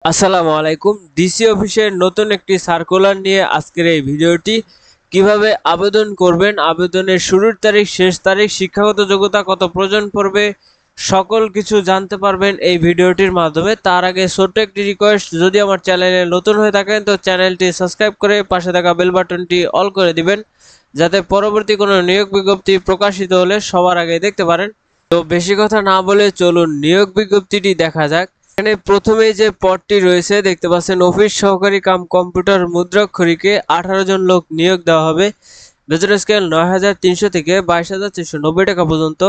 আসসালামু আলাইকুম। ডিসি অফিসের নতুন একটি সার্কুলার নিয়ে আজকের এই ভিডিওটি। কিভাবে আবেদন করবেন, আবেদনের শুরুর তারিখ, শেষ তারিখ, শিক্ষাগত যোগ্যতা কত প্রয়োজন পড়বে, সকল কিছু জানতে পারবেন এই ভিডিওটির মাধ্যমে। তার আগে ছোট্ট একটি রিকোয়েস্ট, যদি আমার চ্যানেলে নতুন হয়ে থাকেন তো চ্যানেলটি সাবস্ক্রাইব করে পাশে থাকা বেল বাটনটি অল করে দিবেন, যাতে পরবর্তী কোনো নিয়োগ বিজ্ঞপ্তি প্রকাশিত হলে সবার আগে দেখতে পারেন। তো বেশি কথা না বলে চলুন নিয়োগ বিজ্ঞপ্তিটি দেখা যাক। এখানে প্রথমেই যে পদটি রয়েছে দেখতে পাচ্ছেন, অফিস সহকারী কাম কম্পিউটার মুদ্রাক্ষরীকে 18 জন লোক নিয়োগ দেওয়া হবে। বেতন স্কেল 9,300 থেকে 22,490 টাকা পর্যন্ত।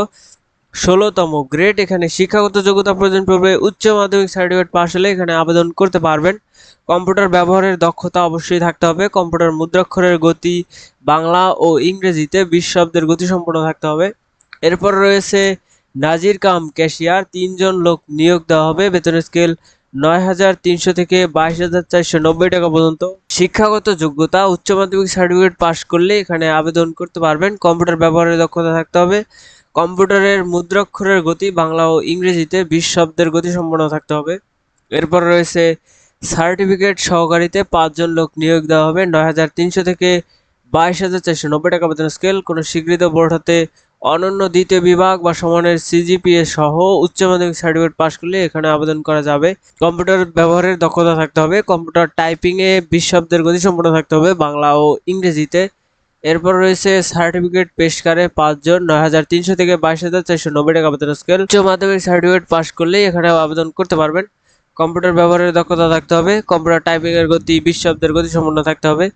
16তম গ্রেড। এখানে শিক্ষাগত যোগ্যতা প্রয়োজন পড়বে উচ্চ মাধ্যমিক সার্টিফিকেট পাশ হলে এখানে আবেদন করতে পারবেন। কম্পিউটার ব্যবহারের দক্ষতা অবশ্যই থাকতে হবে। কম্পিউটার মুদ্রাক্ষরের গতি বাংলা ও ইংরেজিতে 20 শব্দের গতি সম্পন্ন থাকতে হবে। এরপর রয়েছে নাজির কাম ক্যাশিয়ার, 3 জন লোক নিয়োগ দেওয়া হবে। বেতন স্কেল 9,300 থেকে 22,490 টাকা পর্যন্ত। শিক্ষাগত যোগ্যতা উচ্চ মাধ্যমিক সার্টিফিকেট পাশ করলে এখানে আবেদন করতে পারবেন। কম্পিউটার ব্যবহারের দক্ষতা থাকতে হবে। কম্পিউটারের মুদ্রাক্ষরের গতি বাংলা ও ইংরেজিতে 20 শব্দের গতি সম্পন্ন থাকতে হবে। এরপর রয়েছে সার্টিফিকেট সহকারীতে 5 জন লোক নিয়োগ দেওয়া হবে। 9,300 থেকে 22,490 টাকা বেতন স্কেল। কোনো স্বীকৃত বোর্ড হতে অনন্য দ্বিতীয় বিভাগ বা সমানের সিজিপিএ সহ উচ্চ মাধ্যমিক সার্টিফিকেট পাশ করলে এখানে আবেদন করা যাবে। কম্পিউটার ব্যবহারের দক্ষতা থাকতে হবে। কম্পিউটার টাইপিংয়ে 20 শব্দের গতি সম্পন্ন থাকতে হবে বাংলা ও ইংরেজিতে। এরপর রয়েছে সার্টিফিকেট পেশকারে 5 জন, 9,300 থেকে 22,490 টাকা বেতন স্কেল। উচ্চ মাধ্যমিক সার্টিফিকেট পাশ করলেই এখানে আবেদন করতে পারবেন। কম্পিউটার ব্যবহারের দক্ষতা থাকতে হবে। কম্পিউটার টাইপিং এর গতি 20 শব্দের গতি সম্পন্ন থাকতে হবে।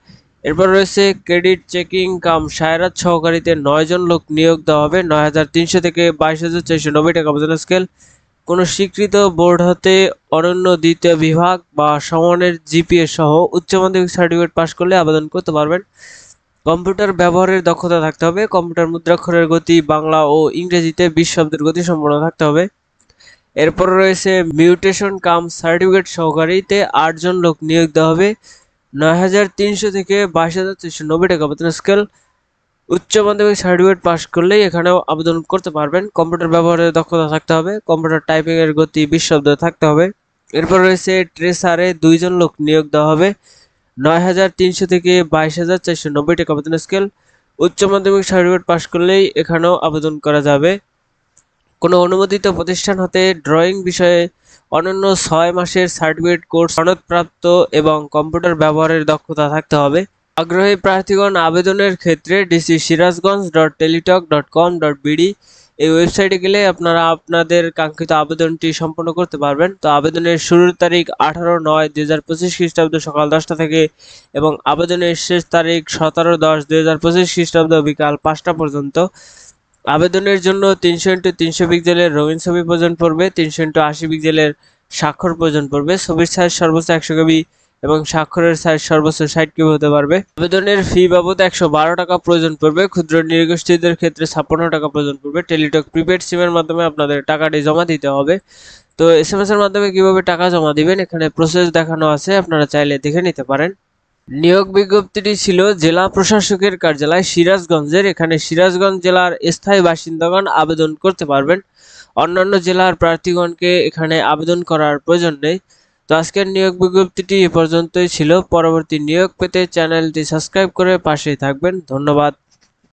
এরপর রয়েছে ক্রেডিট চেকিং কাম সায়রাত সহকারীতে 9 জন লোক নিয়োগ দেওয়া হবে। 9,300 থেকে 22,490 টাকা বেতন স্কেল। কোনো স্বীকৃত বোর্ড হতে অনন্য দ্বিতীয় বিভাগ বা সমানের জিপিএ সহ উচ্চ মাধ্যমিক সার্টিফিকেট পাশ করলে আবেদন করতে পারবেন। কম্পিউটার ব্যবহারের দক্ষতা থাকতে হবে। কম্পিউটার মুদ্রাক্ষরের গতি বাংলা ও ইংরেজিতে 20 শব্দের গতি সম্পন্ন থাকতে হবে। এরপর রয়েছে মিউটেশন কাম সার্টিফিকেট সহকারীতে 8 জন লোক নিয়োগ দেওয়া হবে। 9,300 থেকে 22,490 টাকা বেতন স্কেল। উচ্চ মাধ্যমিক সার্টিফিকেট পাশ করলেই এখানেও আবেদন করতে পারবেন। কম্পিউটার ব্যবহারের দক্ষতা থাকতে হবে। কম্পিউটার টাইপিং এর গতি 20 শব্দ থাকতে হবে। এরপর রয়েছে ট্রেসারে 2 জন লোক নিয়োগ দেওয়া হবে। 9,300 থেকে 22,490 টাকা বেতন স্কেল। উচ্চ মাধ্যমিক সার্টিফিকেট পাশ করলেই এখানেও আবেদন করা যাবে। কোনো অনুমোদিত প্রতিষ্ঠান হতে ড্রয়িং বিষয়ে অনন্য 6 মাসের সার্টিফিকেট কোর্স সনদপ্রাপ্ত এবং কম্পিউটার ব্যবহারের দক্ষতা থাকতে হবে। আগ্রহী প্রার্থীগণ আবেদনের ক্ষেত্রে dc-sirazganj.teletalk.com.bd এই ওয়েবসাইটে গেলে আপনারা আপনাদের কাঙ্ক্ষিত আবেদনটি সম্পন্ন করতে পারবেন। তো আবেদনের শুরুর তারিখ 18/9/2025 খ্রিস্টাব্দ সকাল 10টা থেকে এবং আবেদনের শেষ তারিখ 17/10/2025 খ্রিস্টাব্দ বিকাল 5টা পর্যন্ত। আবেদনের জন্য 300x300 পিক্সেলের রঙিন ছবি প্রয়োজন পড়বে। 300x80 পিক্সেলের স্বাক্ষর প্রয়োজন পড়বে। ছবির সাইজ সর্বোচ্চ 100 কেবি এবং স্বাক্ষরের সাইজ সর্বোচ্চ 60 কেবি হতে পারবে। আবেদনের ফি বাবদ 112 টাকা প্রয়োজন পড়বে। ক্ষুদ্র নৃগোষ্ঠীদের ক্ষেত্রে 56 টাকা প্রয়োজন পড়বে। টেলিটক প্রিপেড সিমের মাধ্যমে আপনাদের টাকাটি জমা দিতে হবে। তো এসএমএস এর মাধ্যমে কিভাবে টাকা জমা দিবেন এখানে প্রসেস দেখানো আছে, আপনারা চাইলে দেখে নিতে পারেন। নিয়োগ বিজ্ঞপ্তিটি ছিল জেলা প্রশাসকের কার্যালয় সিরাজগঞ্জের। এখানে সিরাজগঞ্জ জেলার স্থায়ী বাসিন্দাগণ আবেদন করতে পারবেন। অন্যান্য জেলার প্রার্থীগণকে এখানে আবেদন করার প্রয়োজন নেই। তো আজকের নিয়োগ বিজ্ঞপ্তিটি এ পর্যন্তই ছিল। পরবর্তী নিয়োগ পেতে চ্যানেলটি সাবস্ক্রাইব করে পাশেই থাকবেন। ধন্যবাদ।